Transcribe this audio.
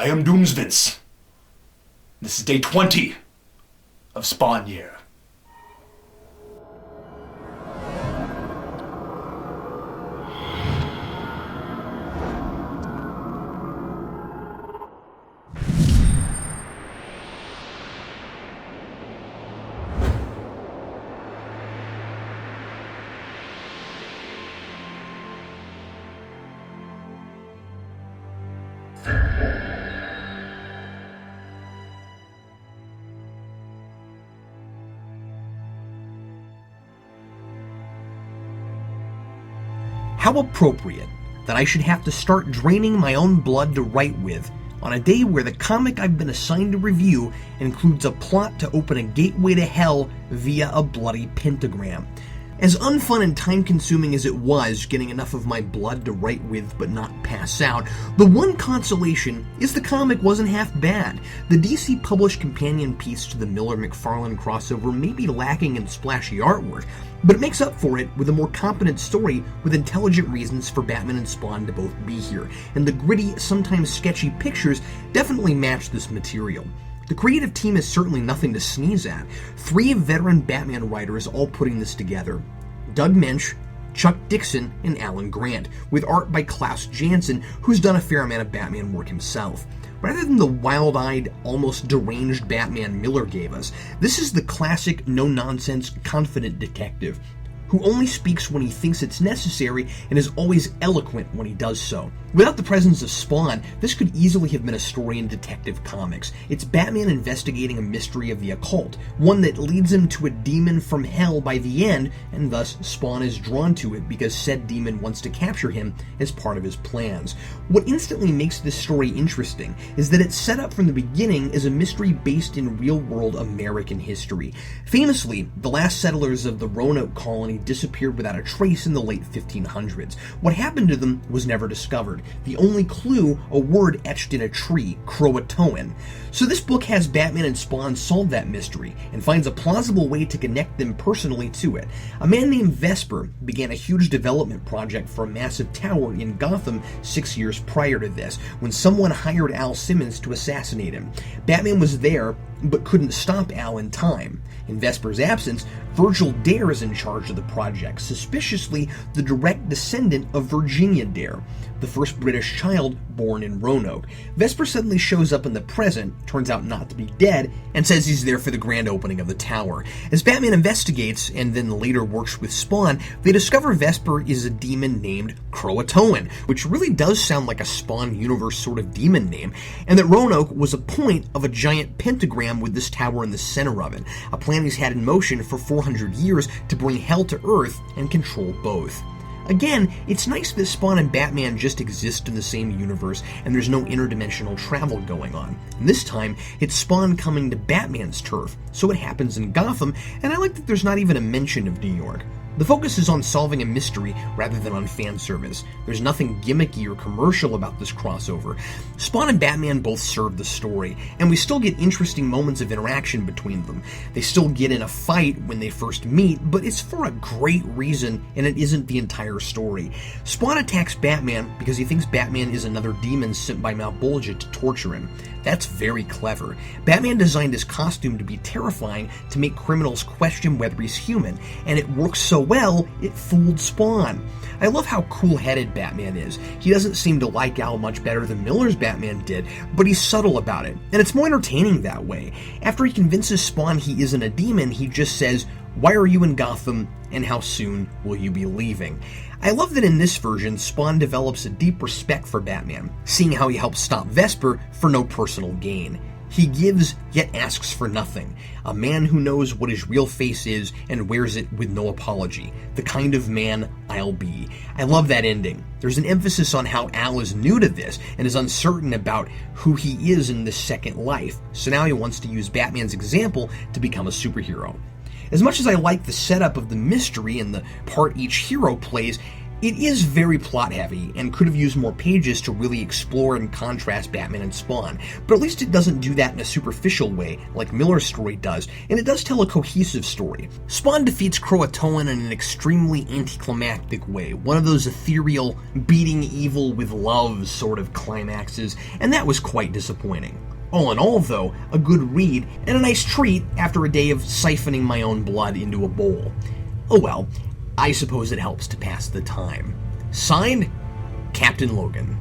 I am Doomsvince. This is day 20 of Spawn Year. How appropriate that I should have to start draining my own blood to write with on a day where the comic I've been assigned to review includes a plot to open a gateway to hell via a bloody pentagram. As unfun and time-consuming as it was getting enough of my blood to write with but not pass out, the one consolation is the comic wasn't half bad. The DC published companion piece to the Miller-McFarlane crossover may be lacking in splashy artwork, but it makes up for it with a more competent story with intelligent reasons for Batman and Spawn to both be here, and the gritty, sometimes sketchy pictures definitely match this material. The creative team is certainly nothing to sneeze at. 3 veteran Batman writers all putting this together. Doug Mensch, Chuck Dixon, and Alan Grant, with art by Klaus Janson, who's done a fair amount of Batman work himself. Rather than the wild-eyed, almost deranged Batman Miller gave us, this is the classic, no-nonsense, confident detective, who only speaks when he thinks it's necessary and is always eloquent when he does so. Without the presence of Spawn, this could easily have been a story in Detective Comics. It's Batman investigating a mystery of the occult, one that leads him to a demon from hell by the end, and thus Spawn is drawn to it because said demon wants to capture him as part of his plans. What instantly makes this story interesting is that it's set up from the beginning as a mystery based in real-world American history. Famously, the last settlers of the Roanoke colony disappeared without a trace in the late 1500s. What happened to them was never discovered. The only clue, a word etched in a tree, Croatoan. So this book has Batman and Spawn solve that mystery, and finds a plausible way to connect them personally to it. A man named Vesper began a huge development project for a massive tower in Gotham 6 years prior to this, when someone hired Al Simmons to assassinate him. Batman was there, but couldn't stop Al in time. In Vesper's absence, Virgil Dare is in charge of the project, suspiciously the direct descendant of Virginia Dare, the first British child born in Roanoke. Vesper suddenly shows up in the present, turns out not to be dead, and says he's there for the grand opening of the tower. As Batman investigates, and then later works with Spawn, they discover Vesper is a demon named Croatoan, which really does sound like a Spawn universe sort of demon name, and that Roanoke was a point of a giant pentagram with this tower in the center of it, a plan he's had in motion for 400 years to bring hell to Earth and control both. Again, it's nice that Spawn and Batman just exist in the same universe and there's no interdimensional travel going on. And this time, it's Spawn coming to Batman's turf, so it happens in Gotham, and I like that there's not even a mention of New York. The focus is on solving a mystery rather than on fan service. There's nothing gimmicky or commercial about this crossover. Spawn and Batman both serve the story, and we still get interesting moments of interaction between them. They still get in a fight when they first meet, but it's for a great reason, and it isn't the entire story. Spawn attacks Batman because he thinks Batman is another demon sent by Malbolgia to torture him. That's very clever. Batman designed his costume to be terrifying to make criminals question whether he's human, and it works so well, it fooled Spawn. I love how cool-headed Batman is. He doesn't seem to like Al much better than Miller's Batman did, but he's subtle about it, and it's more entertaining that way. After he convinces Spawn he isn't a demon, he just says, "Why are you in Gotham, and how soon will you be leaving?" I love that in this version, Spawn develops a deep respect for Batman, seeing how he helps stop Vesper for no personal gain. He gives, yet asks for nothing. A man who knows what his real face is and wears it with no apology. The kind of man I'll be. I love that ending. There's an emphasis on how Al is new to this and is uncertain about who he is in this second life, so now he wants to use Batman's example to become a superhero. As much as I like the setup of the mystery and the part each hero plays, It is very plot-heavy, and could have used more pages to really explore and contrast Batman and Spawn, but at least it doesn't do that in a superficial way, like Miller's story does, and it does tell a cohesive story. Spawn defeats Croatoan in an extremely anticlimactic way, one of those ethereal, beating evil with love sort of climaxes, and that was quite disappointing. All in all, though, a good read, and a nice treat after a day of siphoning my own blood into a bowl. Oh well, I suppose it helps to pass the time. Signed, Captain Logan.